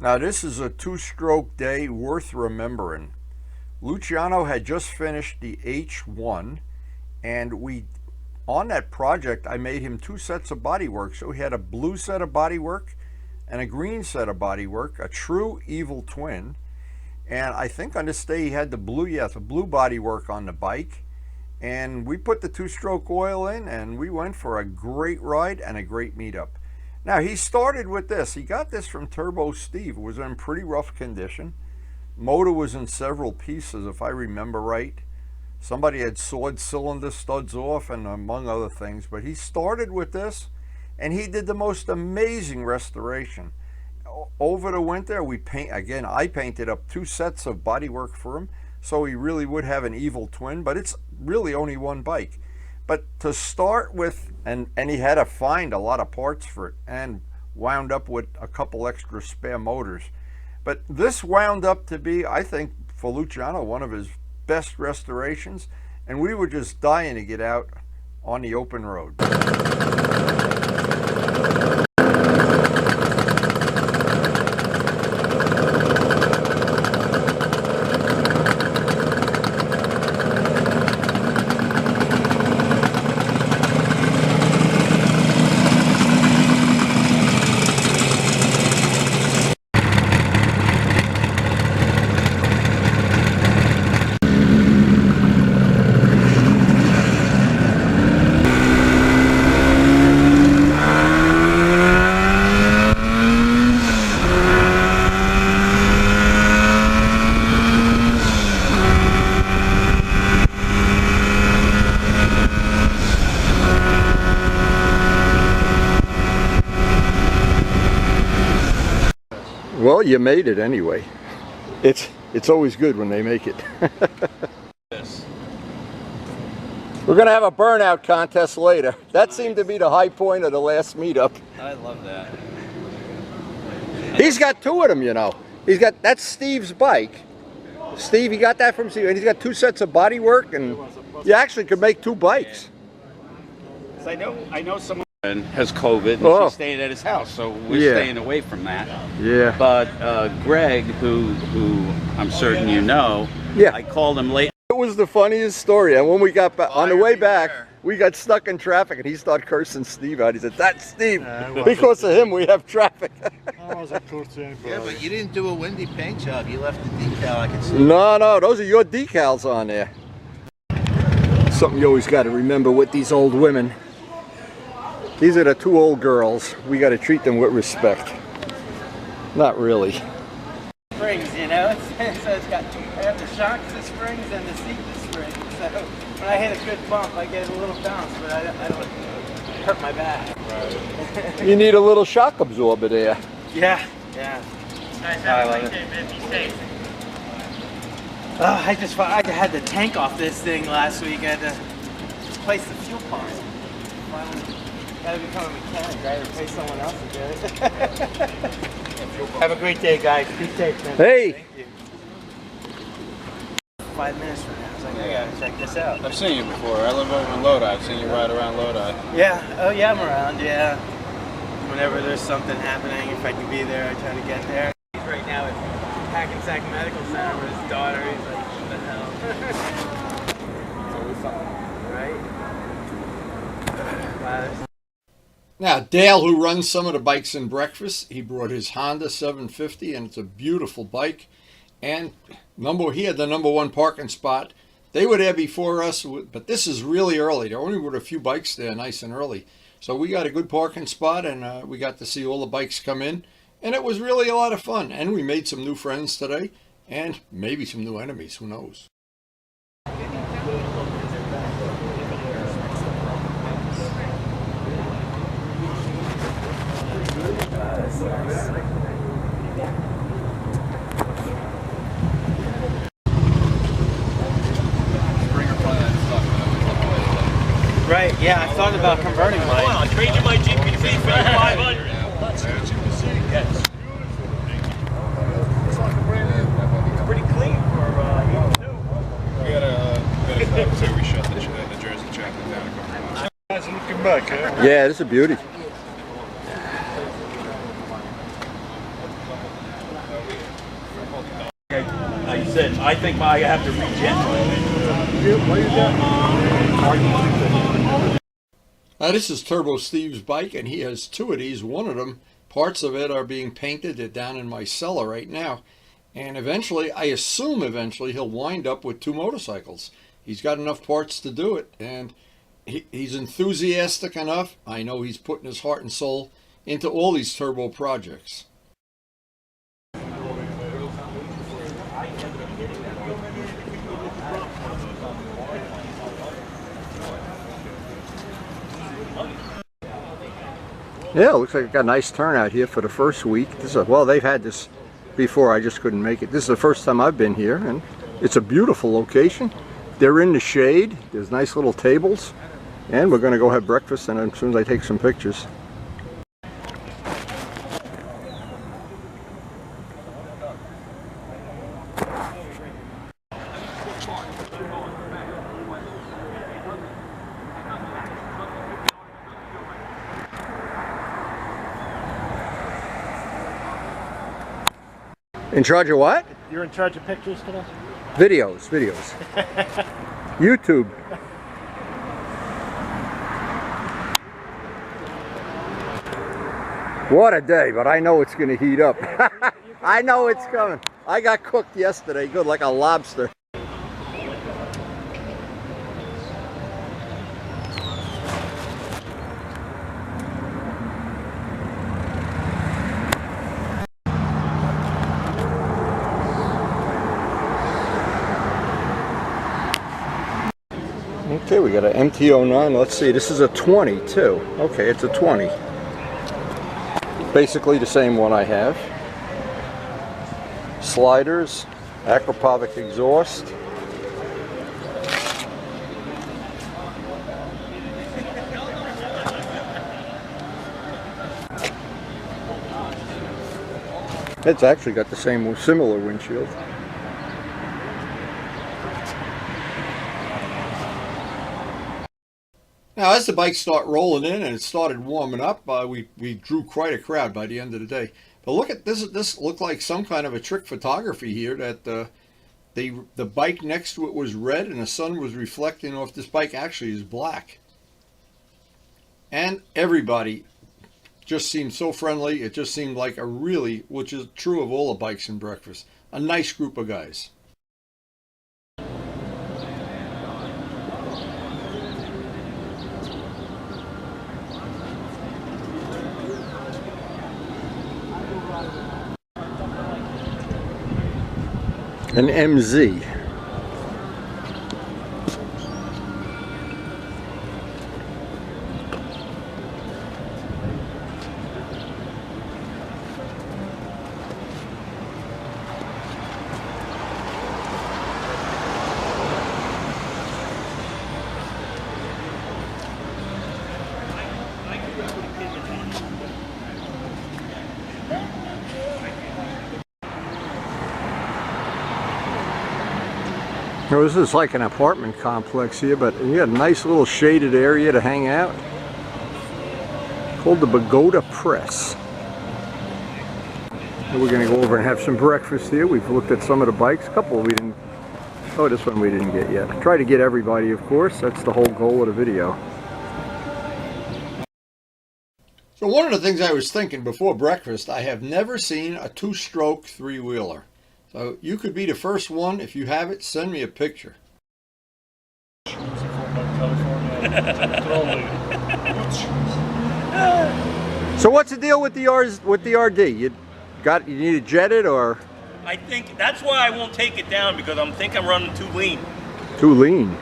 Now this is a two-stroke day worth remembering. Luciano had just finished the H1, and on that project I made him two sets of bodywork. So he had a blue set of bodywork and a green set of bodywork, a true evil twin. And I think on this day he had the blue bodywork on the bike. And we put the two-stroke oil in and we went for a great ride and a great meetup. Now he started with this. He got this from Turbo Steve. It was in pretty rough condition. Motor was in several pieces, if I remember right. Somebody had sawed cylinder studs off and among other things. But he started with this and he did the most amazing restoration. Over the winter, I painted up two sets of bodywork for him, so he really would have an evil twin, but it's really only one bike. But to start with, and he had to find a lot of parts for it and wound up with a couple extra spare motors. But this wound up to be, I think, for Luciano, one of his best restorations, and we were just dying to get out on the open road. Well, you made it anyway. It's always good when they make it. We're gonna have a burnout contest later. That seemed to be the high point of the last meetup. I love that. He's got two of them, you know. That's Steve's bike. Steve, he got that from Steve, and he's got two sets of body work, and you actually could make two bikes. I know someone has COVID and she's staying at his house, so we're staying away from that. Yeah. But Greg, who I'm certain you know, I called him late. It was the funniest story, and when we got back, on the way back, we got stuck in traffic, and he started cursing Steve out. He said, "That's Steve." Because of him, we have traffic. Yeah, but you didn't do a windy paint job. You left the decal, I can see. No, those are your decals on there. Something you always got to remember with these old women. These are the two old girls. We got to treat them with respect. Not really. Springs, you know, so it's got, I have the shocks, the springs, and the seat, the springs. So when I hit a good bump, I get a little bounce, but I don't hurt my back. Right. You need a little shock absorber there. Yeah. Nice having a great day, man. Be safe. I had the tank off this thing last week. I had to replace the fuel pump. Finally, gotta become a mechanic, right? Replace someone else to do it. Have a great day, guys. Be safe, man. Hey! Thank you. 5 minutes from now. I was like, I gotta check this out. I've seen you before. I live over in Lodi. I've seen you ride around Lodi. Yeah. Oh, yeah, I'm around, yeah. Whenever there's something happening, if I can be there, I try to get there. He's right now at Hackensack Medical Center with his daughter. He's like, what the hell? It's always something, right? Wow. Now, Dale, who runs some of the bikes in breakfast, he brought his Honda 750, and it's a beautiful bike. And he had the #1 parking spot. They were there before us, but this is really early. There only were a few bikes there, nice and early. So we got a good parking spot, and we got to see all the bikes come in. And it was really a lot of fun. And we made some new friends today, and maybe some new enemies, who knows. Right, yeah, I thought about converting mine. I'll trade you my GPC for 500. That's what you can see. Yes. It's pretty clean for new. We gotta say we shut the Jersey chapter down. Nice looking back, eh? Yeah, this is a beauty. I said, I think I have to regen mine. Now this is Turbo Steve's bike, and he has two of these. One of them, parts of it are being painted. They're down in my cellar right now. And eventually, I assume eventually, he'll wind up with two motorcycles. He's got enough parts to do it, and he's enthusiastic enough. I know he's putting his heart and soul into all these turbo projects. Yeah, it looks like it got a nice turnout here for the first week. Well, they've had this before, I just couldn't make it. This is the first time I've been here, and it's a beautiful location. They're in the shade. There's nice little tables, and we're going to go have breakfast, and as soon as I take some pictures. In charge of what? You're in charge of pictures today? Videos. YouTube. What a day, but I know it's going to heat up. I know it's coming. I got cooked yesterday, good, like a lobster. Okay, we got an MT-09. Let's see, this is a 20 too. Okay, it's a 20. Basically the same one I have. Sliders, Acropovic exhaust. It's actually got the same, similar windshield. Now, as the bikes start rolling in and it started warming up, we drew quite a crowd by the end of the day. But look at this. This looked like some kind of a trick photography here. That the bike next to it was red and the sun was reflecting off this bike. Actually, is black. And everybody just seemed so friendly. It just seemed like a really, which is true of all the bikes in breakfast, a nice group of guys. An MZ. Now, this is like an apartment complex here, but you got a nice little shaded area to hang out. Called the Bogota Press. And we're going to go over and have some breakfast here. We've looked at some of the bikes. A couple we didn't. Oh, this one we didn't get yet. Try to get everybody, of course. That's the whole goal of the video. So one of the things I was thinking before breakfast, I have never seen a two-stroke three-wheeler. So you could be the first one. If you have it, send me a picture. So what's the deal with the RD? You need to jet it, or? I think that's why I won't take it down, because I'm running too lean. Too lean.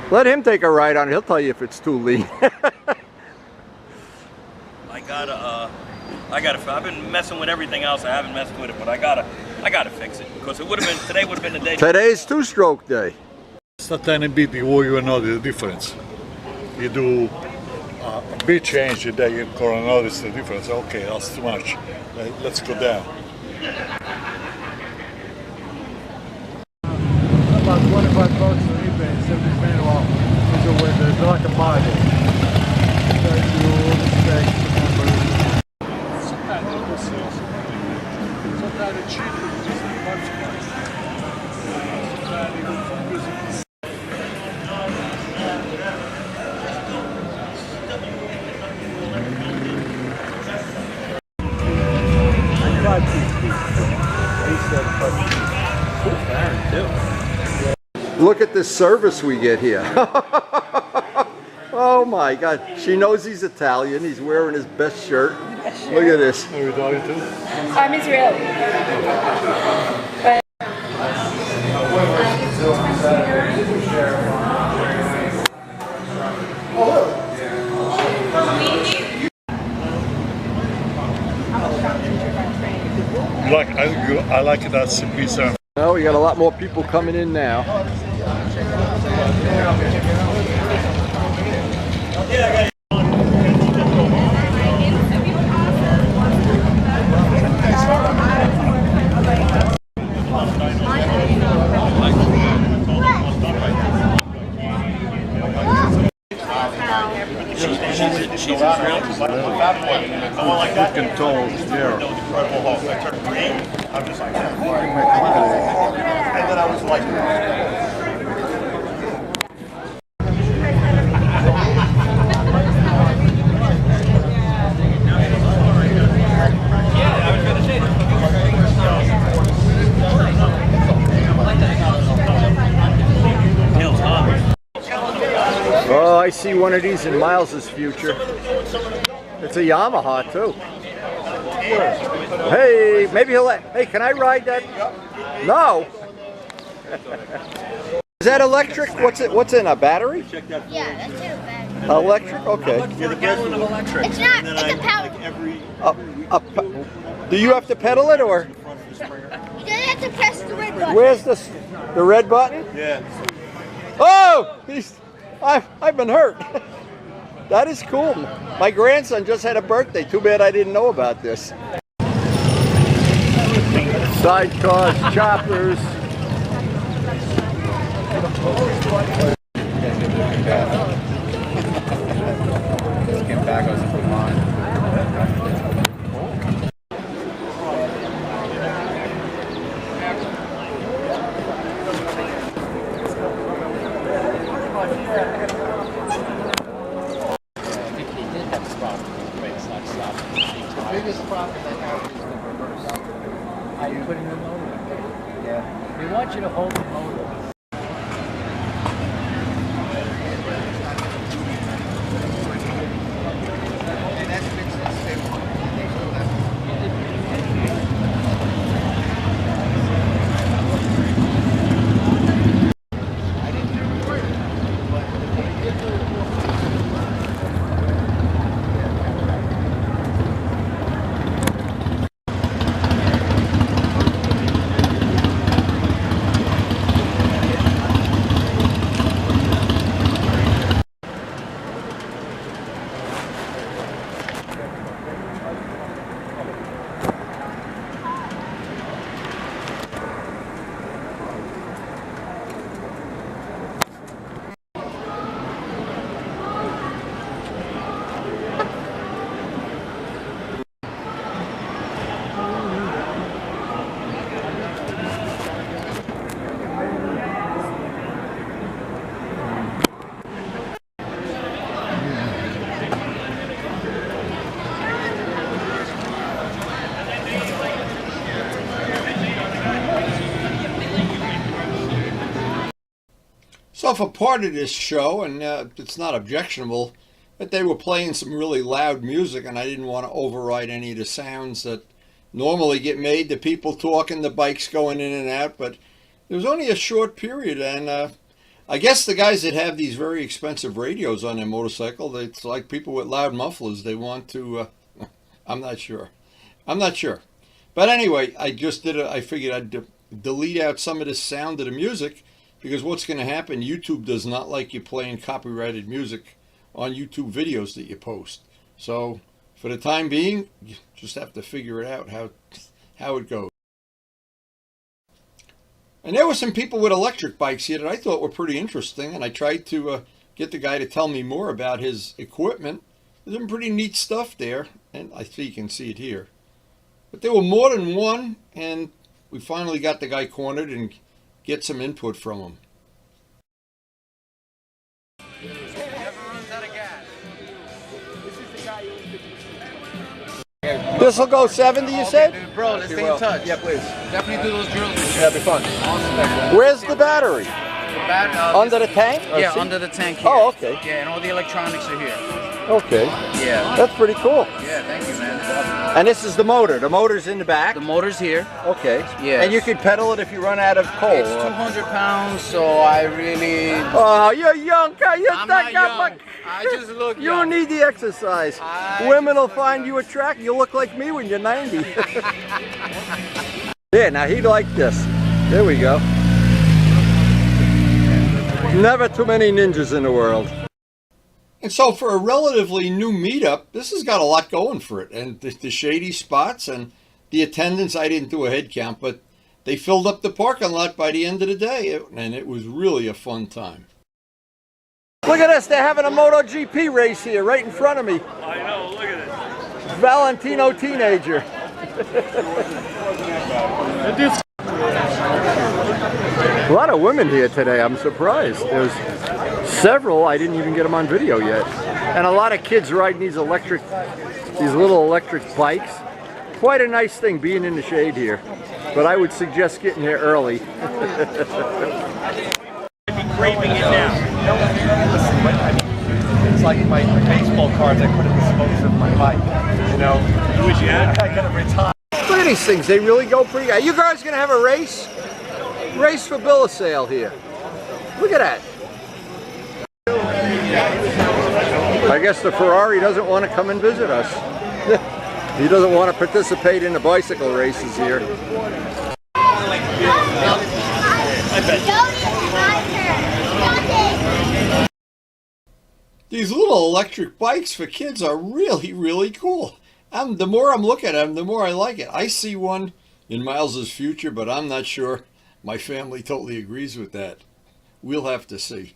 Let him take a ride on it. He'll tell you if it's too lean. I've been messing with everything else. I haven't messed with it, but I gotta fix it, because today would have been the day. Today's two-stroke day. It's a tiny bit, you will know the difference. You do a big change, then you're gonna notice the difference. Okay, that's too much. Let's go down. About 25 bucks on eBay, 70 manual. It's like a body. Look at this service we get here. Oh my God. She knows he's Italian. He's wearing his best shirt. Look at this. Are you Italian too? I'm Israeli. But I like it as a pizza. Oh, we got a lot more people coming in now. She's Israeli. Chicken toast, yeah. I'm just like, and then I was like, Oh, I see one of these in Miles's future. It's a Yamaha too. Hey, maybe he'll let, hey, can I ride that? No. Is that electric? What's in a battery? yeah, that's it. Bad. Electric? Okay. For a gallon of electric. It's not. It's a power. Do you have to pedal it or? You don't have to press the red button. Where's the red button? yeah. Oh, I've been hurt. That is cool. My grandson just had a birthday. Too bad I didn't know about this. Sidecars, choppers. Biggest problem they have is the reverse. Are you putting the motor in? Yeah. They want you to hold the motor. So for part of this show, and it's not objectionable, but they were playing some really loud music, and I didn't want to override any of the sounds that normally get made, the people talking, the bikes going in and out, but it was only a short period, and I guess the guys that have these very expensive radios on their motorcycle, it's like people with loud mufflers, they want to, I'm not sure. But anyway, I figured I'd delete out some of the sound of the music, because what's going to happen, YouTube does not like you playing copyrighted music on YouTube videos that you post. So for the time being, you just have to figure it out how it goes. And there were some people with electric bikes here that I thought were pretty interesting, and I tried to get the guy to tell me more about his equipment. There's some pretty neat stuff there, and I think you can see it here. But there were more than one and we finally got the guy cornered and get some input from him. This will go 70, you said? Bro, let's stay in touch. Yeah, please. Definitely do those drills. That'd be fun. Where's the battery? Under the tank? Yeah, Or under the tank here. Oh, okay. Yeah, and all the electronics are here. Okay. Yeah. That's pretty cool. Yeah, thank you, man. And this is the motor. The motor's in the back? The motor's here. Okay. Yes. And you can pedal it if you run out of coal. It's 200 pounds, so I really... Oh, you're young. I'm not young. I just look You young. don't need the exercise. Women will find you attractive. You look like me when you're 90. Yeah, now he'd like this. There we go. Never too many ninjas in the world. And so for a relatively new meetup, this has got a lot going for it. And the shady spots and the attendance, I didn't do a head count, but they filled up the parking lot by the end of the day. And it was really a fun time. Look at this, they're having a MotoGP race here right in front of me. I know, look at it. Valentino teenager. A lot of women here today, I'm surprised. There's several, I didn't even get them on video yet. And a lot of kids riding these little electric bikes. Quite a nice thing being in the shade here. But I would suggest getting here early. Craving it now. It's like my baseball cards I put in the spokes of my bike. You know, You wish you had. I gotta retire. Look at these things, they really go pretty. Are you guys gonna have a race? Race for bill of sale here. Look at that. I guess the Ferrari doesn't want to come and visit us. He doesn't want to participate in the bicycle races here. These little electric bikes for kids are really, really cool. The more I'm looking at them, the more I like it. I see one in Miles's future, but I'm not sure my family totally agrees with that. We'll have to see.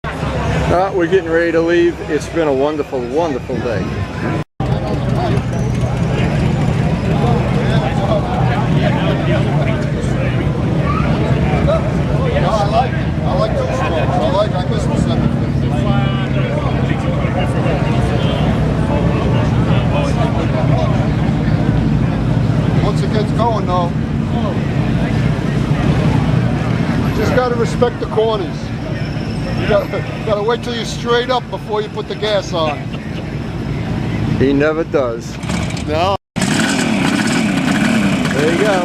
We're getting ready to leave. It's been a wonderful, wonderful day. I guess we'll send it. Once it gets going though, you just gotta respect the corners. You gotta wait till you're straight up before you put the gas on. He never does. No. There you go.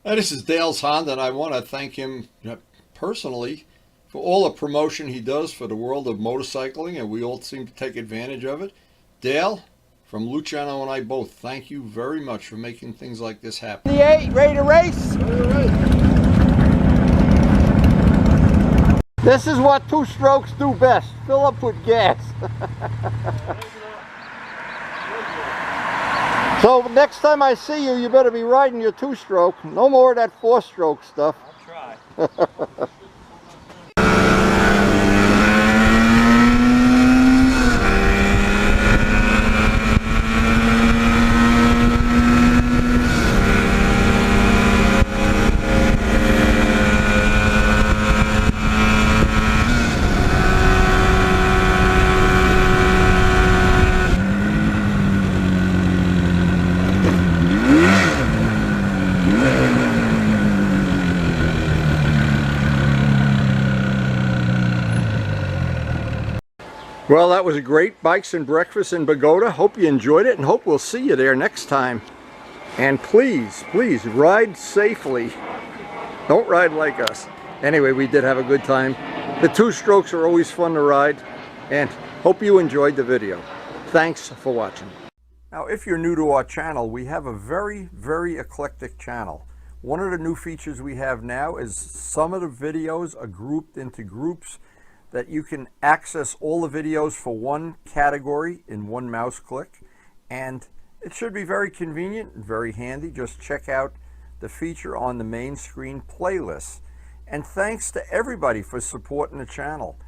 This is Dale's Honda, and I want to thank him personally for all the promotion he does for the world of motorcycling, and we all seem to take advantage of it. Dale, from Luciano and I both, thank you very much for making things like this happen. The 8, ready to race? This is what two-strokes do best. Fill up with gas. So next time I see you, you better be riding your two-stroke. No more of that four-stroke stuff. I'll try. Well, that was a great Bikes and Breakfast in Bogota. Hope you enjoyed it and hope we'll see you there next time. And please, please ride safely. Don't ride like us. Anyway, we did have a good time. The two-strokes are always fun to ride, and hope you enjoyed the video. Thanks for watching. Now, if you're new to our channel, we have a very, very eclectic channel. One of the new features we have now is some of the videos are grouped into groups that you can access all the videos for one category in one mouse click. And it should be very convenient and very handy. Just check out the feature on the main screen playlist. And thanks to everybody for supporting the channel.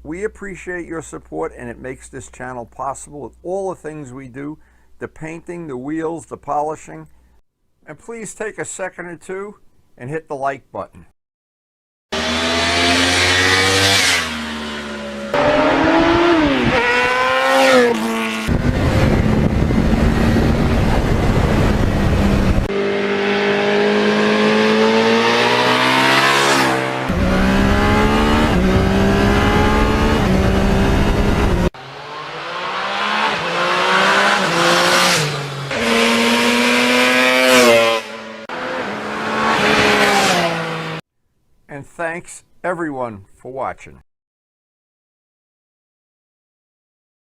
We appreciate your support, and it makes this channel possible with all the things we do, the painting, the wheels, the polishing. And please take a second or two and hit the like button. And thanks everyone for watching.